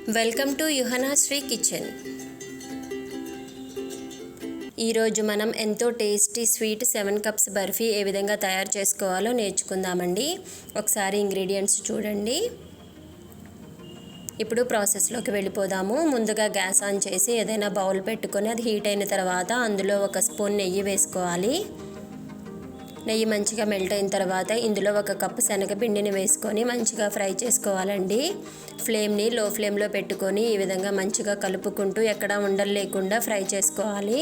Welcome to YuhanaSri kitchen. ఈరోజు మనం ఎంతో టేస్టీ స్వీట్ 7 కప్స్ బర్ఫీ ఏ విధంగా తయారు చేసుకోవాలో నేర్చుకుందామండి. ఒకసారి ఇంగ్రీడియంట్స్ చూడండి. ఇప్పుడు ప్రాసెస్లోకి వెళ్ళిపోదాము. ముందుగా గ్యాస్ ఆన్ చేసి ఏదైనా బౌల్ పెట్టుకొని అది హీట్ అయిన తర్వాత అందులో 1 స్పూన్ నెయ్యి వేసుకోవాలి. నెయ్యి మంచిగా మెల్ట్ అయిన తర్వాత ఇందులో 1 కప్పు శనగపిండిని వేసుకొని మంచిగా ఫ్రై చేసుకోవాలండి. ఫ్లేమ్ని లో ఫ్లేమ్లో పెట్టుకొని ఈ విధంగా మంచిగా కలుపుకుంటూ ఎక్కడా ఉండలు లేకుండా ఫ్రై చేసుకోవాలి.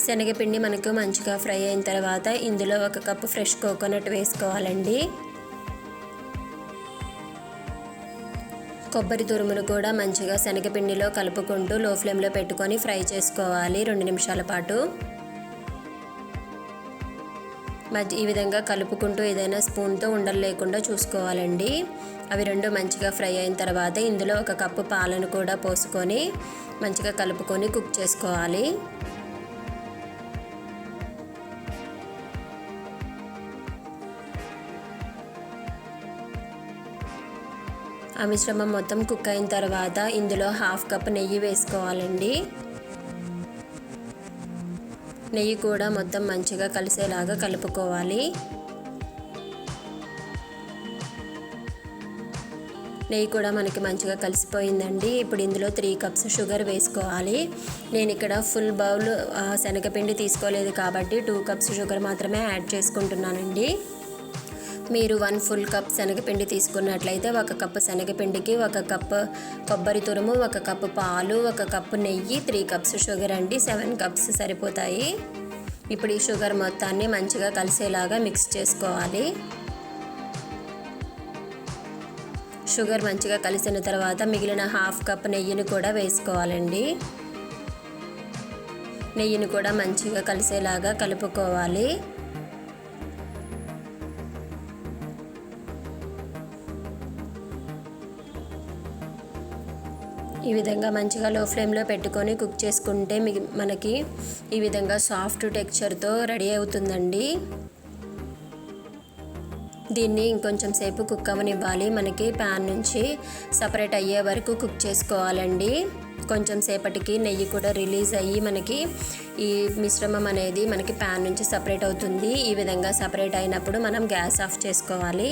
శనగపిండి మనకు మంచిగా ఫ్రై అయిన తర్వాత ఇందులో 1 కప్పు ఫ్రెష్ కోకోనట్ వేసుకోవాలండి. కొబ్బరి తురుమును కూడా మంచిగా శనగపిండిలో కలుపుకుంటూ లో ఫ్లేమ్లో పెట్టుకొని ఫ్రై చేసుకోవాలి 2 నిమిషాల పాటు. ఈ విధంగా కలుపుకుంటూ ఏదైనా స్పూన్తో ఉండలు లేకుండా చూసుకోవాలండి. అవి 2 మంచిగా ఫ్రై అయిన తర్వాత ఇందులో 1 కప్పు పాలను కూడా పోసుకొని మంచిగా కలుపుకొని కుక్ చేసుకోవాలి. ఆ మిశ్రమం మొత్తం కుక్ అయిన తర్వాత ఇందులో 1/2 కప్ నెయ్యి వేసుకోవాలండి. నెయ్యి కూడా మొత్తం మంచిగా కలిసేలాగా కలుపుకోవాలి. నెయ్యి కూడా మనకి మంచిగా కలిసిపోయిందండి. ఇప్పుడు ఇందులో 3 కప్స్ షుగర్ వేసుకోవాలి. నేను ఇక్కడ ఫుల్ బౌల్ శనగపిండి తీసుకోలేదు కాబట్టి 2 కప్స్ షుగర్ మాత్రమే యాడ్ చేసుకుంటున్నానండి. మీరు 1 ఫుల్ కప్ శనగపిండి తీసుకున్నట్లయితే 1 కప్పు శనగపిండికి 1 కప్పు కొబ్బరి తురుము, 1 కప్పు పాలు, 1 కప్పు నెయ్యి, 3 కప్స్ షుగర్ అండి. 7 కప్స్ సరిపోతాయి. ఇప్పుడు ఈ షుగర్ మొత్తాన్ని మంచిగా కలిసేలాగా మిక్స్ చేసుకోవాలి. షుగర్ మంచిగా కలిసిన తర్వాత మిగిలిన 1/2 కప్ నెయ్యిని కూడా వేసుకోవాలండి. నెయ్యిని కూడా మంచిగా కలిసేలాగా కలుపుకోవాలి. ఈ విధంగా మంచిగా లో ఫ్లేమ్లో పెట్టుకొని కుక్ చేసుకుంటే మనకి ఈ విధంగా సాఫ్ట్ టెక్స్చర్తో రెడీ అవుతుందండి. దీన్ని ఇంకొంచెం సేపు కుక్ అవ్వనివ్వాలి. మనకి ప్యాన్ నుంచి సపరేట్ అయ్యే వరకు కుక్ చేసుకోవాలండి. కొంచెం సేపటికి నెయ్యి కూడా రిలీజ్ అయ్యి మనకి ఈ మిశ్రమం అనేది మనకి ప్యాన్ నుంచి సపరేట్ అవుతుంది. ఈ విధంగా సపరేట్ అయినప్పుడు మనం గ్యాస్ ఆఫ్ చేసుకోవాలి.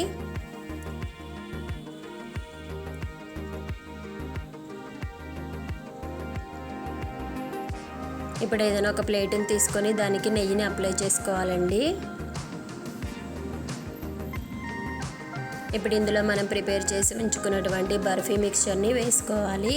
ఇప్పుడు ఏదైనా ఒక ప్లేట్ని తీసుకొని దానికి నెయ్యిని అప్లై చేసుకోవాలండి. ఇప్పుడు ఇందులో మనం ప్రిపేర్ చేసి ఉంచుకున్నటువంటి బర్ఫీ మిక్స్చర్ని వేసుకోవాలి.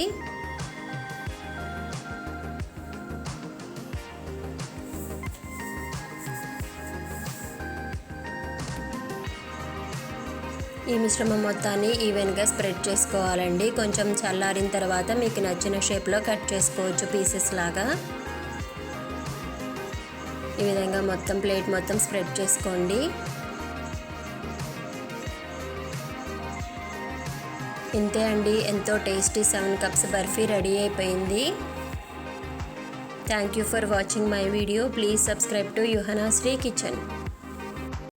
ఈ మిశ్రమం మొత్తాన్ని ఈవెన్గా స్ప్రెడ్ చేసుకోవాలండి. కొంచెం చల్లారిన తర్వాత మీకు నచ్చిన షేప్లో కట్ చేసుకోవచ్చు పీసెస్ లాగా. ఈ విధంగా మొత్తం ప్లేట్ మొత్తం స్ప్రెడ్ చేసుకోండి. ఇంతే అండి, ఎంతో టేస్టీ 7 కప్స్ బర్ఫీ రెడీ అయిపోయింది. Thank you for watching my video. Please subscribe to YuhanaSri kitchen.